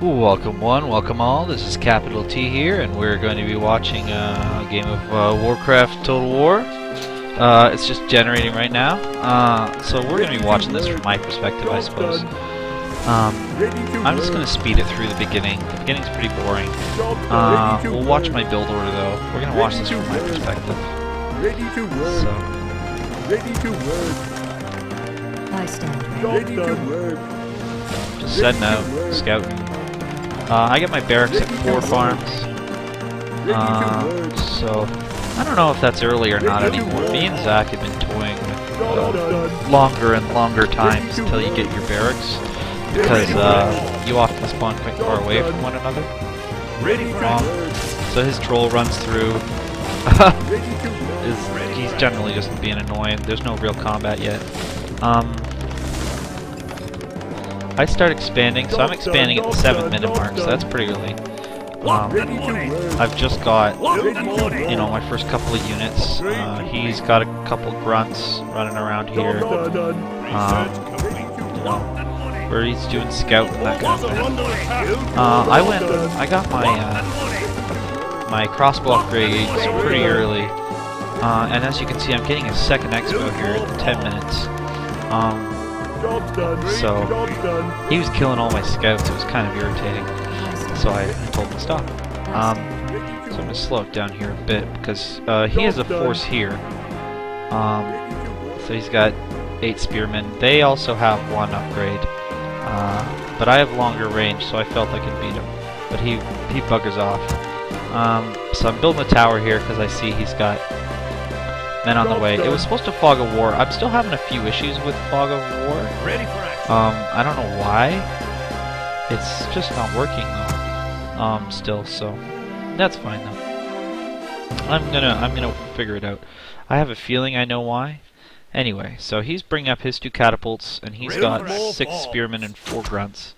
Welcome one, welcome all, this is Capital T here, and we're going to be watching a game of Warcraft Total War. It's just generating right now, so we're going to be watching this from my perspective, I suppose. I'm just going to speed it through the beginning. The beginning's pretty boring. We'll watch my build order though. We're going to watch this from my perspective. Ready to work. So. Ready to work. I stand ready to work. Just setting out, scouting. I get my barracks at 4 farms, so I don't know if that's early or not anymore. Me and Zach have been toying with longer and longer times until you get your barracks, because you often spawn quite far away from one another. So his troll runs through. He's generally just being annoying. There's no real combat yet. I start expanding, so I'm expanding at the 7-minute mark, so that's pretty early. I've just got, you know, my first couple of units. He's got a couple grunts running around here, you know, where he's doing scout and that kind of thing. I got my crossbow upgrades pretty early, and as you can see, I'm getting a second expo here in 10 minutes. So he was killing all my scouts. It was kind of irritating. So I told him to stop. So I'm going to slow it down here a bit because he has a force here. So he's got 8 spearmen. They also have 1 upgrade, but I have longer range, so I felt I could beat him. But he buggers off. So I'm building a tower here because I see he's got men on the way. It was supposed to Fog of War. I'm still having a few issues with Fog of War. Ready for action. I don't know why. It's just not working though. Still, so that's fine though. I'm gonna figure it out. I have a feeling I know why. Anyway, so he's bringing up his 2 catapults, and he's got 6 spearmen and 4 grunts.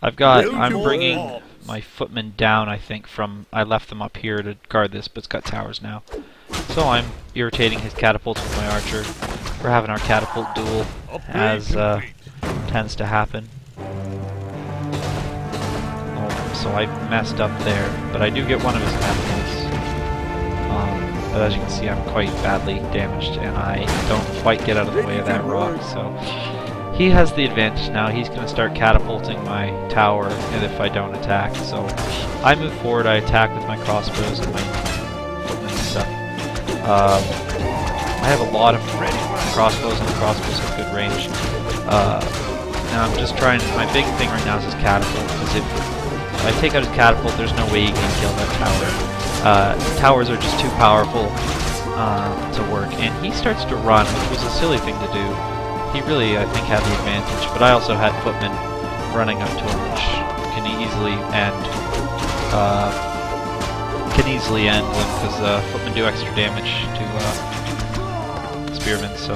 I'm bringing my footmen down. I think I left them up here to guard this, but it's got towers now. So I'm irritating his catapults with my archer. We're having our catapult duel, as tends to happen. Oh, so I messed up there, but I do get one of his catapults. But as you can see, I'm quite badly damaged, and I don't quite get out of the way of that rock. So he has the advantage now. He's going to start catapulting my tower, and if I don't attack, so I move forward. I attack with my crossbows and my footmen and stuff. I have a lot of crossbows, and the crossbows have good range. And I'm just trying. My big thing right now is his catapult, because if I take out his catapult, there's no way he can kill that tower. Towers are just too powerful to work, and he starts to run, which was a silly thing to do. He really, I think, had the advantage, but I also had footmen running up to him, which can easily end. Them because footmen do extra damage to spearmen, so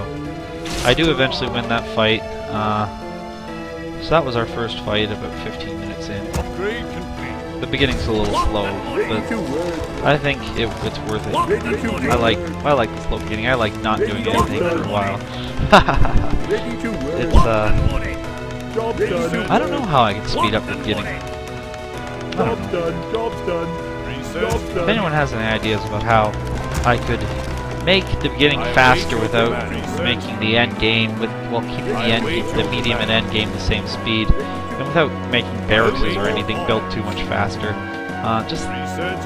I do eventually win that fight. So that was our first fight, about 15 minutes in. The beginning's a little slow, but I think it's worth it. I like the slow beginning. I like not doing anything for a while. It's I don't know how I can speed up the beginning. I don't know. If anyone has any ideas about how I could make the beginning faster without making the end game while keeping the medium and end game the same speed, and without making barracks or anything built too much faster, just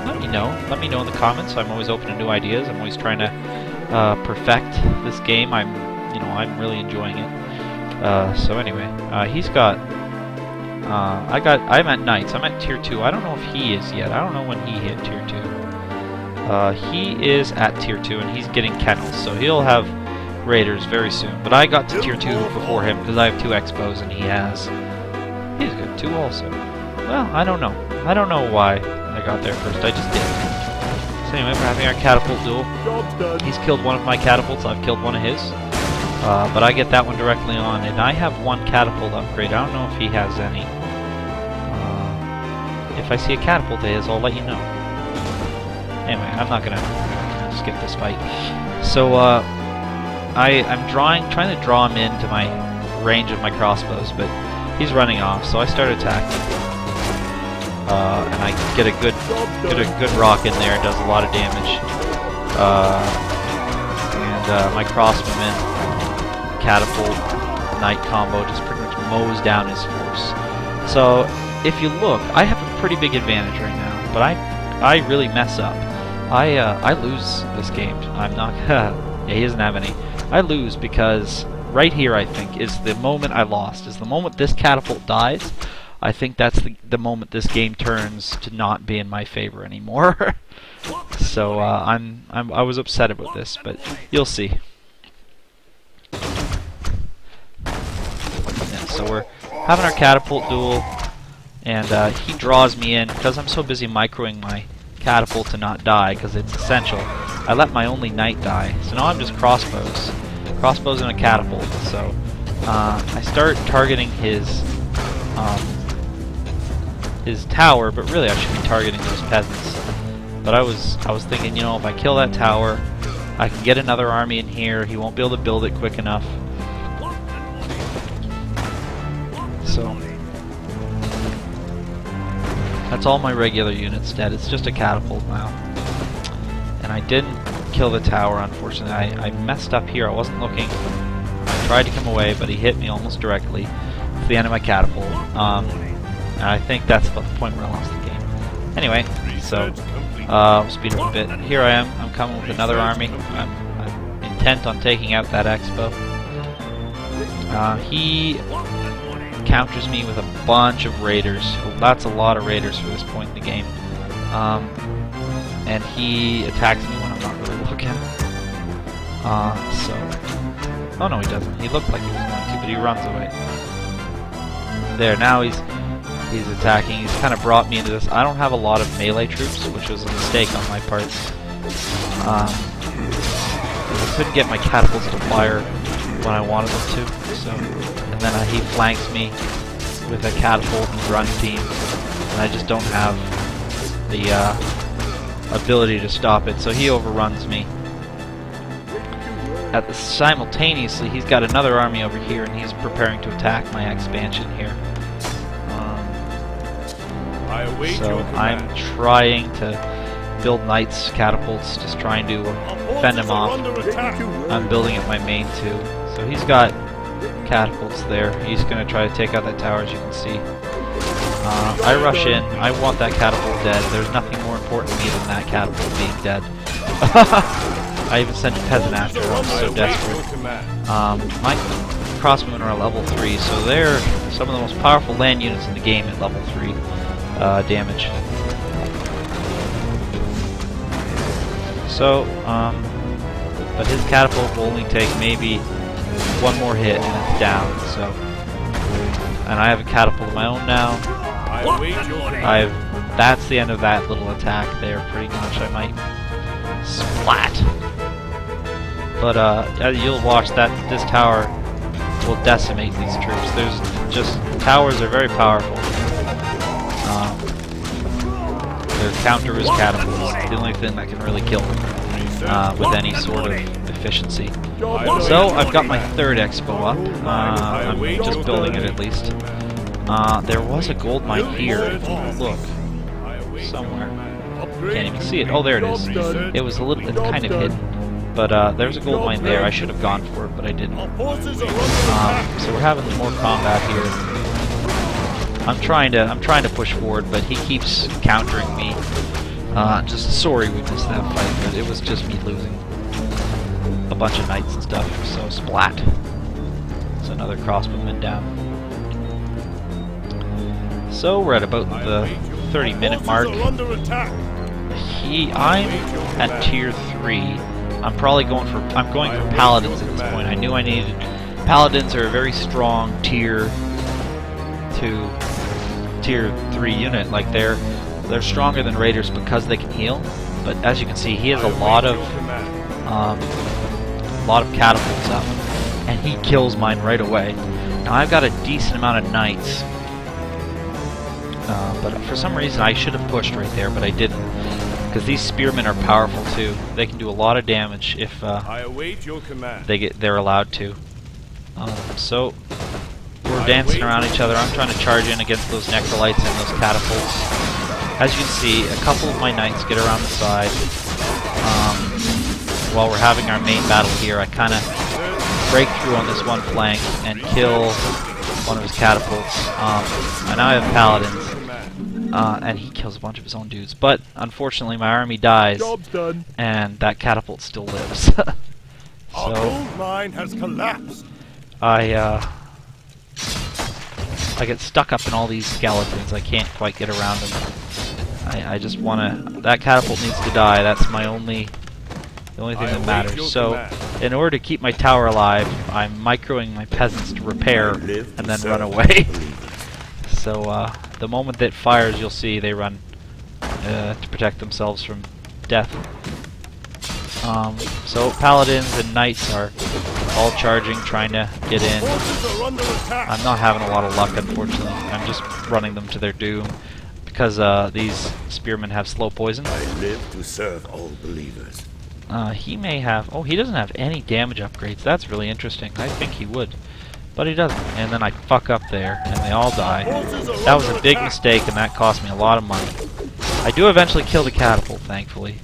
let me know. Let me know in the comments. I'm always open to new ideas. I'm always trying to perfect this game. I'm really enjoying it. So anyway, he's got. I'm at Knights. I'm at Tier 2. I don't know if he is yet. I don't know when he hit Tier 2. He is at Tier 2, and he's getting kennels, so he'll have raiders very soon. But I got to Tier 2 before him, because I have 2 expos, and he's got 2 also. Well, I don't know. I don't know why I got there first. I just did. So anyway, we're having our catapult duel. He's killed one of my catapults. I've killed one of his. But I get that one directly on, and I have 1 catapult upgrade. I don't know if he has any. If I see a catapult of his, I'll let you know. Anyway, I'm not gonna skip this fight. So I'm trying to draw him into my range of my crossbows, but he's running off, so I start attacking. and I get a good rock in there. It does a lot of damage. And my crossbowman catapult knight combo just pretty much mows down his force. So if you look, I have a pretty big advantage right now, but I really mess up. I lose this game. I'm not. Yeah, he doesn't have any. I lose because right here, I think, is the moment I lost. Is the moment this catapult dies. I think that's the moment this game turns to not be in my favor anymore. So I was upset about this, but you'll see. Yeah, so we're having our catapult duel, and he draws me in because I'm so busy microing my catapult to not die because it's essential. I let my only knight die, so now I'm just crossbows and a catapult. So I start targeting his tower, but really I should be targeting those peasants. But I was thinking, you know, if I kill that tower, I can get another army in here. He won't be able to build it quick enough. So that's all my regular units dead. It's just a catapult now. And I didn't kill the tower, unfortunately. I messed up here. I wasn't looking. I tried to come away, but he hit me almost directly. It's the end of my catapult. And I think that's about the point where I lost the game. Anyway, so speed up a bit. Here I am. I'm coming with another army. I'm intent on taking out that expo. He counters me with a bunch of raiders. That's a lot of raiders for this point in the game. And he attacks me when I'm not really looking. Oh no, he doesn't. He looked like he was going to, but he runs away. There, now he's attacking. He's kind of brought me into this. I don't have a lot of melee troops, which was a mistake on my part. I couldn't get my catapults to fire when I wanted them to. So, and then he flanks me with a catapult and run team, and I just don't have the ability to stop it. So he overruns me. Simultaneously, he's got another army over here, and he's preparing to attack my expansion here. So I'm trying to build knights, catapults, just trying to fend him off. I'm building up my main too. So he's got catapults there. He's going to try to take out that tower, as you can see. I rush in. I want that catapult dead. There's nothing more important to me than that catapult being dead. I even sent a peasant after him. I'm so desperate. My crossbowmen are at level 3, so they're some of the most powerful land units in the game at level 3 damage. So, but his catapult will only take maybe one more hit and it's down. So, and I have a catapult of my own now. That's the end of that little attack there, pretty much. I might splat. But you'll watch that this tower will decimate these troops. Towers are very powerful. Their counter is catapults. The only thing that can really kill them with any sort of efficiency. So I've got my third expo up. I'm just building it at least. There was a gold mine here. Look, somewhere. Can't even see it. Oh, there it is. It was it's kind of hidden. But there's a gold mine there. I should have gone for it, but I didn't. So we're having more combat here. I'm trying to push forward, but he keeps countering me. Just sorry we missed that fight, but it was just me losing a bunch of knights and stuff. So splat. It's another crossbowman down. So we're at about the 30-minute mark. I'm at tier 3. I'm going for paladins at this point. I knew I needed paladins are a very strong tier 3 unit. Like they're stronger than raiders because they can heal. But as you can see, he has a lot of catapults up, and he kills mine right away. Now I've got a decent amount of knights, but for some reason I should have pushed right there, but I didn't. Because these spearmen are powerful too. They can do a lot of damage if they're allowed to. So we're dancing around each other. I'm trying to charge in against those necrolytes and those catapults. as you can see, a couple of my knights get around the side. While we're having our main battle here, I kind of break through on this one flank and kill one of his catapults. I now have paladins, and he kills a bunch of his own dudes. But unfortunately, my army dies, Job done. and that catapult still lives. Our So gold mine has collapsed. I get stuck up in all these skeletons. I can't quite get around them. I just want to... That catapult needs to die. That's my only... The only thing that matters. So, in order to keep my tower alive, I'm microing my peasants to repair and then run away. So, the moment that fires, you'll see they run to protect themselves from death. So, paladins and knights are all charging, trying to get in. I'm not having a lot of luck, unfortunately. I'm just running them to their doom because these spearmen have slow poison. I live to serve all believers. He may have... Oh, he doesn't have any damage upgrades. That's really interesting. I think he would. But he doesn't. And then I fuck up there, and they all die. That was a big mistake, and that cost me a lot of money. I do eventually kill the catapult, thankfully.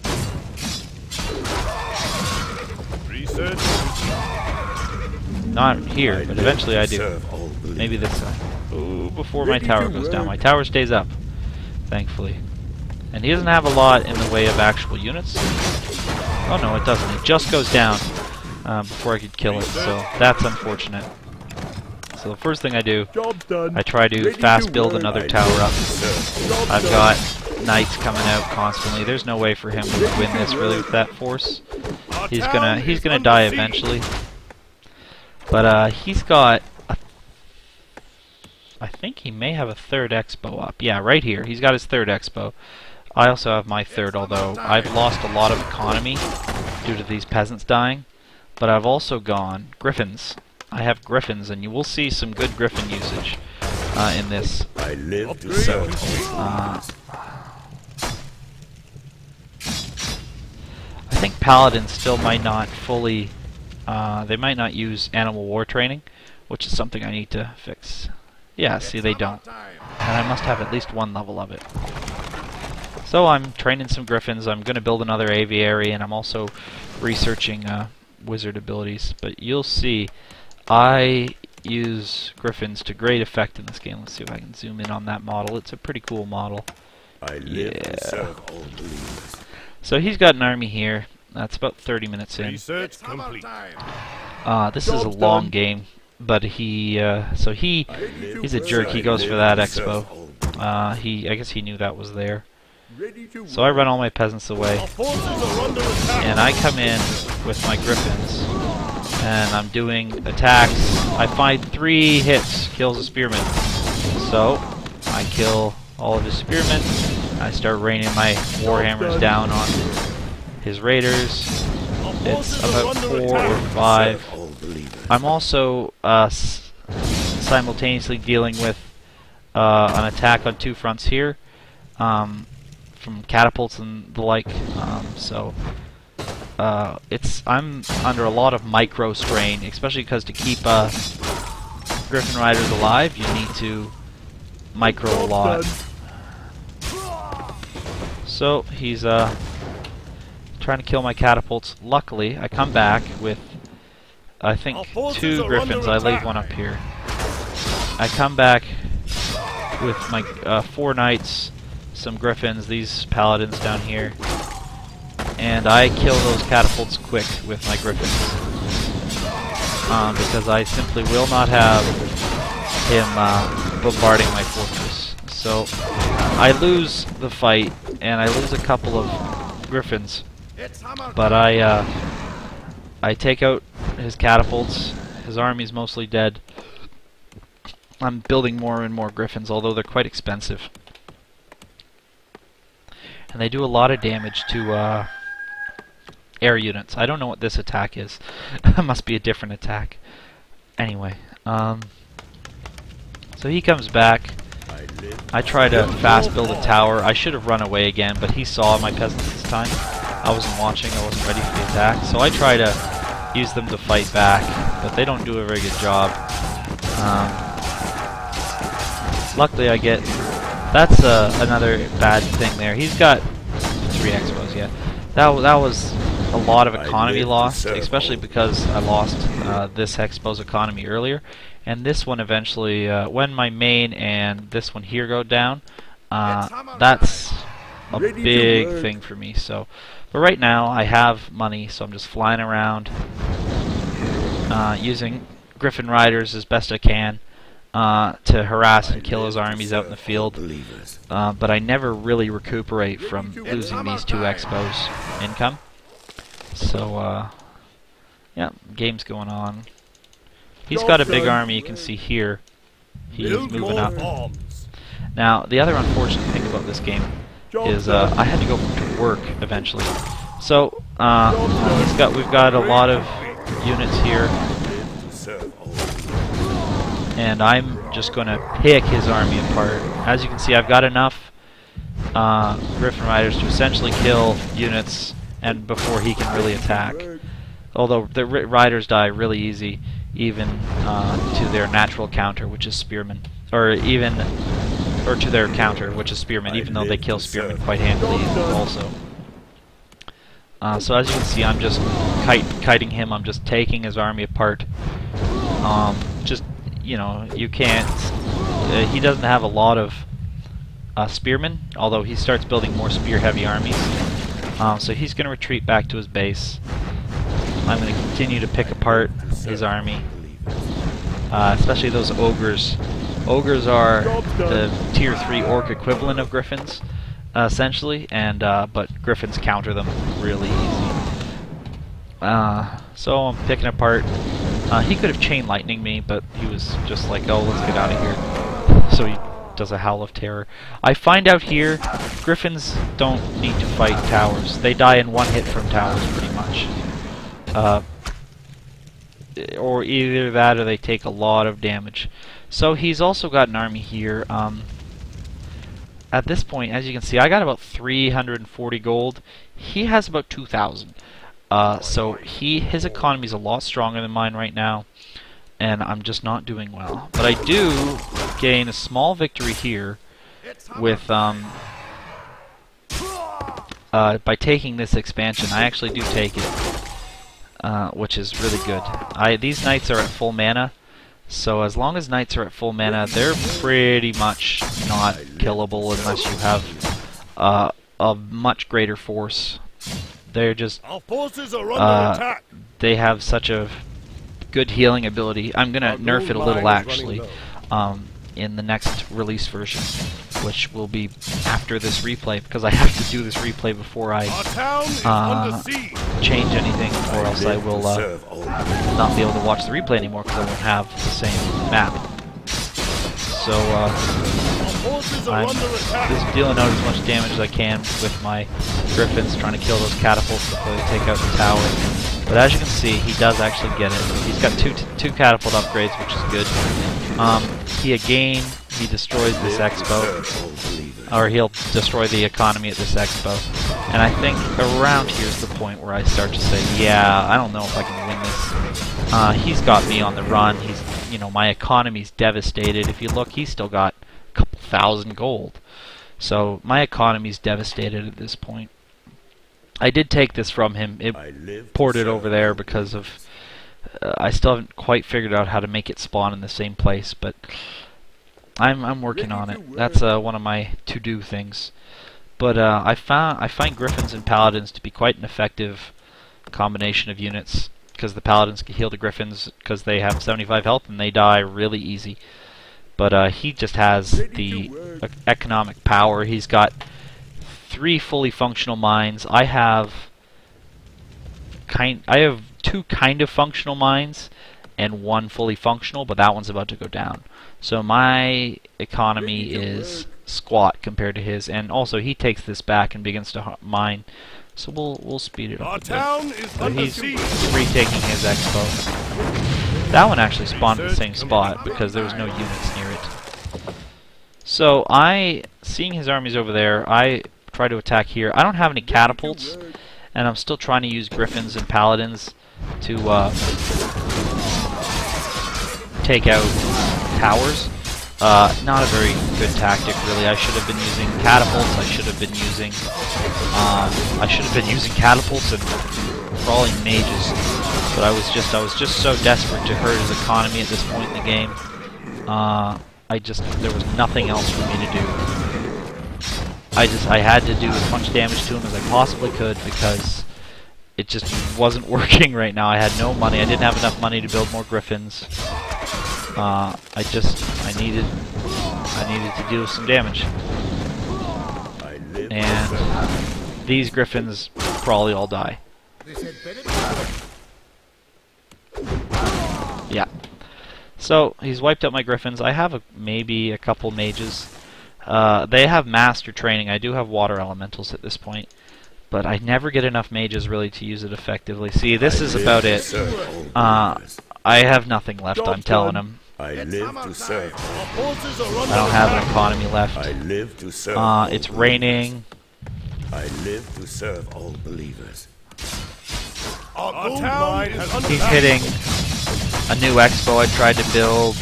Not here, but eventually I do. Maybe this time. Ooh, before my tower goes down. My tower stays up, thankfully. And he doesn't have a lot in the way of actual units. Oh no, it doesn't. It just goes down before I could kill it, so that's unfortunate. So the first thing I do, I try to fast build another tower up. I've got knights coming out constantly. There's no way for him to win this really with that force. He's gonna die eventually. But he's got I think he may have a third expo up. Yeah, right here. He's got his third expo. I also have my third, although I've lost a lot of economy due to these peasants dying. But I've also gone griffins. I have griffins, and you will see some good griffin usage in this. I live to serve. I think paladins still might not fully... they might not use animal war training, which is something I need to fix. Yeah, see, they don't. And I must have at least one level of it. So I'm training some griffins. I'm going to build another aviary, and I'm also researching wizard abilities. But you'll see, I use griffins to great effect in this game. Let's see if I can zoom in on that model. It's a pretty cool model. I live to serve all believers. So he's got an army here. That's about 30 minutes in. Research complete. This is a long game, but he's a jerk. He goes for that expo. I guess he knew that was there. So I run all my peasants away, and I come in with my griffins, and I'm doing attacks. I find 3 hits, kills a spearman. So I kill all of his spearmen. I start raining my warhammers down on his raiders. It's about 4 or 5. I'm also simultaneously dealing with an attack on 2 fronts here. From catapults and the like, so I'm under a lot of micro strain, especially because to keep Griffin Riders alive, you need to micro a lot. So he's trying to kill my catapults. Luckily, I come back with I think 2 griffins. I leave one up here. I come back with my 4 knights, some griffins, these paladins down here, and I kill those catapults quick with my griffins because I simply will not have him bombarding my fortress. So I lose the fight, and I lose a couple of griffins, but I take out his catapults. His army's mostly dead. I'm building more and more griffins, although they're quite expensive. And they do a lot of damage to air units. I don't know what this attack is. It must be a different attack. Anyway, so he comes back. I try to fast build a tower. I should have run away again, but he saw my peasants this time. I wasn't watching. I wasn't ready for the attack. So I try to use them to fight back, but they don't do a very good job. Luckily, I get That's another bad thing there. He's got 3 expos, yeah. That was a lot of economy lost, especially because I lost this expo's economy earlier. And this one eventually, when my main and this one here go down, that's a big thing for me. So, but right now I have money, so I'm just flying around, using Griffin Riders as best I can to harass and kill his armies out in the field. But I never really recuperate from losing these 2 expos income. So, yeah, game's going on. He's got a big army, you can see here. He's moving up. Now, the other unfortunate thing about this game is I had to go to work eventually. So, we've got a lot of units here, and I'm just going to pick his army apart. As you can see, I've got enough Griffin Riders to essentially kill units and before he can really attack. Although the riders die really easy, even to their natural counter, which is spearmen, or to their counter, which is spearmen, even though they kill spearmen quite handily also. So as you can see, I'm just kiting him. I'm just taking his army apart. Just, you know, you can't. He doesn't have a lot of spearmen, although he starts building more spear-heavy armies. So he's going to retreat back to his base. I'm going to continue to pick apart his army, especially those ogres. Ogres are the tier 3 orc equivalent of griffins, essentially, and but griffins counter them really easy. So I'm picking apart. He could have chain lightning me, but he was just like, oh, let's get out of here. So he does a howl of terror. I find out here, griffins don't need to fight towers. They die in 1 hit from towers, pretty much. Or either that or they take a lot of damage. So he's also got an army here. At this point, as you can see, I got about 340 gold. He has about 2,000. So his economy is a lot stronger than mine right now, and I'm just not doing well. But I do gain a small victory here with by taking this expansion. I actually do take it, which is really good. These knights are at full mana, so as long as knights are at full mana, they're pretty much not killable unless you have a much greater force. They're just they have such a good healing ability. I'm gonna nerf it a little actually in the next release version, which will be after this replay, because I have to do this replay before I change anything, or else I will not be able to watch the replay anymore because I won't have the same map. So I'm just dealing out as much damage as I can with my griffins, trying to kill those catapults before they take out the tower. But as you can see, he does actually get it. He's got two catapult upgrades, which is good. He destroys this expo, or he'll destroy the economy at this expo. And I think around here's the point where I start to say, yeah, I don't know if I can win this. He's got me on the run. My economy's devastated. If you look, he's still got a couple thousand gold. So my economy's devastated at this point. I did take this from him. It ported over there because of I still haven't quite figured out how to make it spawn in the same place, but I'm working on it. That's one of my to-do things. But I find Griffins and Paladins to be quite an effective combination of units, because the Paladins can heal the Griffins because they have 75 health and they die really easy. But he just has the economic power. He's got 3 fully functional mines. I have 2 kind of functional mines and 1 fully functional, but that one's about to go down. So my economy is squat compared to his, and also he takes this back and begins to mine. So we'll speed it up a bit. So he's retaking his expo. That one actually spawned in the same spot because there was no units near it. So seeing his armies over there, I try to attack here. I don't have any catapults, and I'm still trying to use Griffins and Paladins to take out towers. not a very good tactic, really. I should have been using catapults. I should have been using catapults and crawling mages. But I was just so desperate to hurt his economy at this point in the game. There was nothing else for me to do. I had to do as much damage to him as I possibly could because it just wasn't working right now. I had no money. I didn't have enough money to build more griffins. I needed to do some damage. And these griffins probably all die. Yeah. So he's wiped out my griffins. I have maybe a couple mages. They have master training. I do have water elementals at this point, but I never get enough mages really to use it effectively. See, this is about it. I have nothing left, I'm telling him. I live to serve. I don't have an economy left. I live to serve. It's raining. I live to serve all believers. Our town is under He's attack. hitting a new expo I tried to build,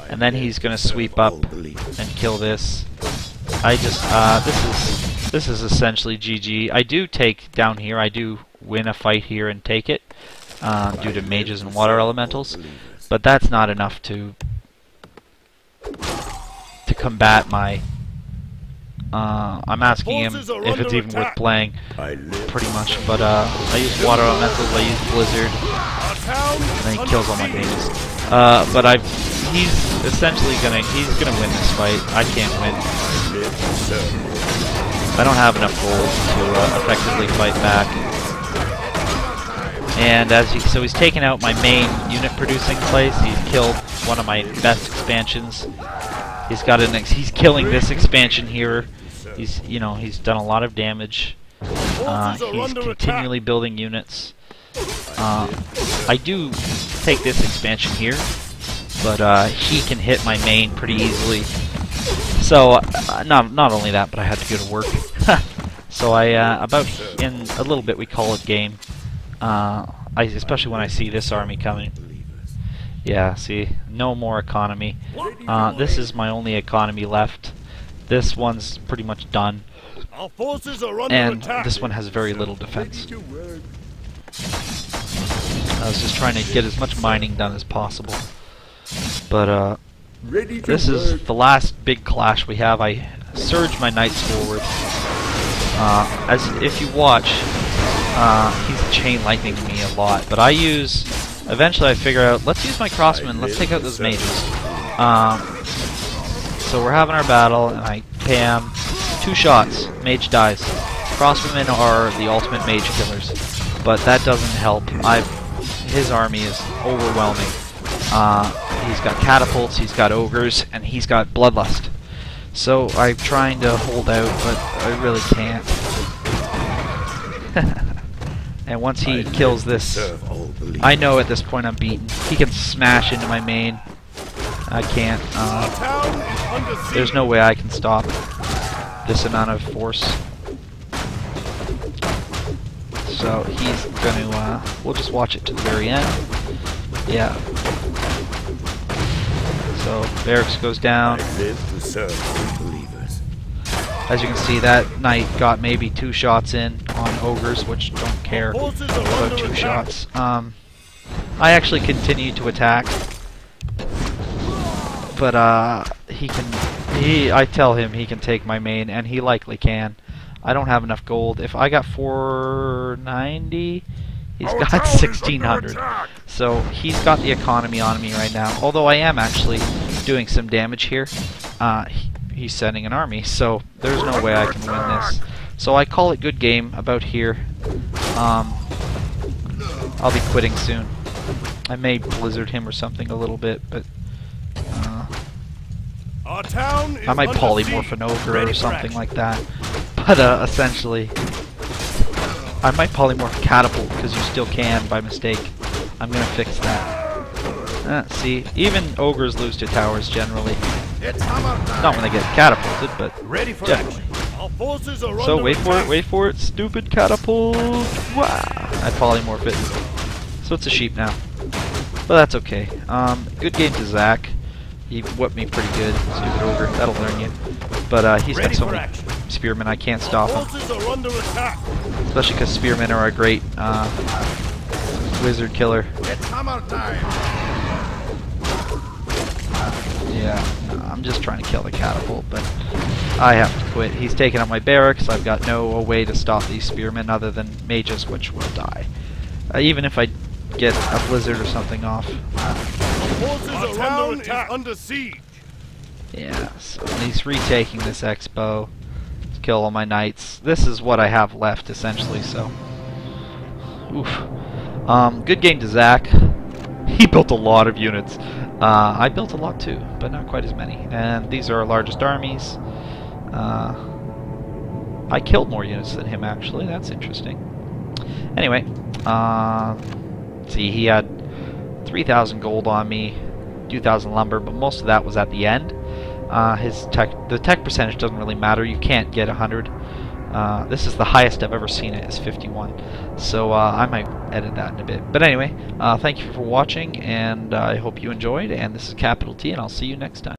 and then he's gonna sweep up and kill this. This is essentially GG. I do take down here. I do win a fight here and take it due to mages and water elementals, but that's not enough to combat my. I'm asking him if it's even worth playing, pretty much. But I use water elementals. I use blizzard, and then he kills all my mages. But he's essentially gonna win this fight. I can't win. I don't have enough gold to effectively fight back. And so he's taken out my main unit producing place. He's killed one of my best expansions. He's got he's killing this expansion here. He's done a lot of damage. He's continually building units. I do take this expansion here, but he can hit my main pretty easily. So not only that, but I had to go to work. So in a little bit we call it game. Especially when I see this army coming. Yeah, see, no more economy. This is my only economy left. This one's pretty much done. Our forces are under And attack. this one has very little defense. I was just trying to get as much mining done as possible. But this is the last big clash we have. I surge my knights forward. As if you watch, he's chain lightning me a lot. But eventually I figure out, let's use my crossmen, let's take out those mages. So we're having our battle, and I bam, 2 shots, mage dies. Crossmen are the ultimate mage killers, but that doesn't help. His army is overwhelming. He's got catapults, he's got ogres, and he's got bloodlust. So I'm trying to hold out, but I really can't. And once he kills this, I know at this point I'm beaten. He can smash into my main. I can't. There's no way I can stop this amount of force. So he's gonna, we'll just watch it to the very end. Yeah. So barracks goes down. As you can see, that knight got maybe 2 shots in on ogres, which don't care about 2 shots. I actually continue to attack, but I tell him he can take my main, and he likely can. I don't have enough gold. If I got 490, he's got 1600. So he's got the economy on me right now. Although I am actually doing some damage here. He's sending an army, so there's no way I can win this. So I call it good game about here. I'll be quitting soon. I may blizzard him or something a little bit, but Our town is I might under polymorph siege. an ogre Ready or for something action. like that. But essentially, I might polymorph catapult because you still can by mistake. I'm gonna fix that. See, even ogres lose to towers generally. It's hammer time. Not when they get catapulted, but Ready for generally. action. Our forces are So under wait for attack. it, wait for it, stupid catapult! Wow! I polymorph it. So it's a sheep now. But that's okay. Good game to Zach. He whipped me pretty good, stupid ogre. That'll learn you. But he's got Ready so for many action. spearmen, I can't Our stop him. forces are under attack. Especially because spearmen are a great wizard killer. It's hammer time. Yeah, no, I'm just trying to kill the catapult, but I have to quit. He's taking out my barracks. I've got no way to stop these spearmen other than mages, which will die. Even if I get a blizzard or something off. Forces are under attack. Under siege. Yeah, so he's retaking this expo to kill all my knights. This is what I have left, essentially, so... Oof. Good game to Zach. He built a lot of units. I built a lot too, but not quite as many. And these are our largest armies. I killed more units than him, actually. That's interesting. Anyway, see, he had 3,000 gold on me, 2,000 lumber, but most of that was at the end. The tech percentage doesn't really matter. You can't get 100. This is the highest I've ever seen it, is 51. So I might edit that in a bit. But anyway, thank you for watching, and I hope you enjoyed. And this is Capital T, and I'll see you next time.